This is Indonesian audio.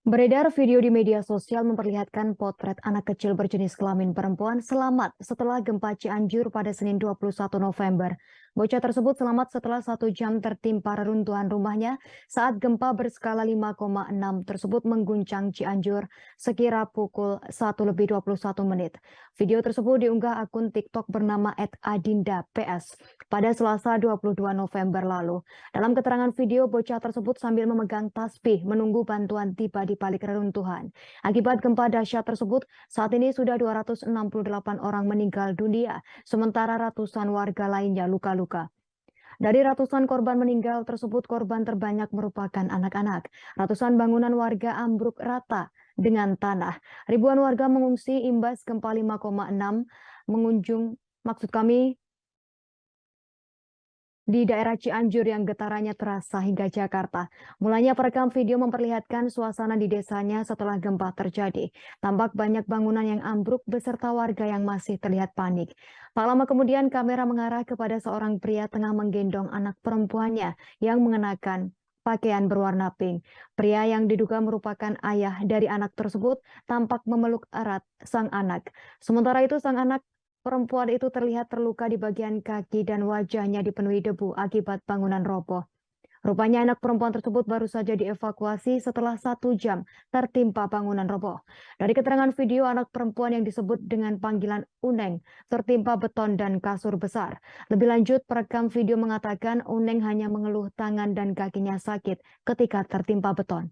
Beredar video di media sosial memperlihatkan potret anak kecil berjenis kelamin perempuan selamat setelah gempa Cianjur pada Senin 21 November. Bocah tersebut selamat setelah 1 jam tertimpa reruntuhan rumahnya saat gempa berskala 5,6 tersebut mengguncang Cianjur sekira pukul 1:21. Video tersebut diunggah akun TikTok bernama @adinda_ps pada Selasa 22 November lalu. Dalam keterangan video, bocah tersebut sambil memegang tasbih menunggu bantuan tiba di balik reruntuhan. Akibat gempa dahsyat tersebut, saat ini sudah 268 orang meninggal dunia, sementara ratusan warga lainnya luka-luka. Dari ratusan korban meninggal tersebut, korban terbanyak merupakan anak-anak. Ratusan bangunan warga ambruk rata dengan tanah. Ribuan warga mengungsi imbas gempa 5,6 mengunjung maksud kami di daerah Cianjur yang getarannya terasa hingga Jakarta. Mulanya perekam video memperlihatkan suasana di desanya setelah gempa terjadi. Tampak banyak bangunan yang ambruk beserta warga yang masih terlihat panik. Tak lama kemudian kamera mengarah kepada seorang pria tengah menggendong anak perempuannya yang mengenakan pakaian berwarna pink. Pria yang diduga merupakan ayah dari anak tersebut tampak memeluk erat sang anak. Sementara itu sang anak perempuan itu terlihat terluka di bagian kaki dan wajahnya dipenuhi debu akibat bangunan roboh. Rupanya anak perempuan tersebut baru saja dievakuasi setelah 1 jam tertimpa bangunan roboh. Dari keterangan video, anak perempuan yang disebut dengan panggilan Uneng tertimpa beton dan kasur besar. Lebih lanjut, perekam video mengatakan Uneng hanya mengeluh tangan dan kakinya sakit ketika tertimpa beton.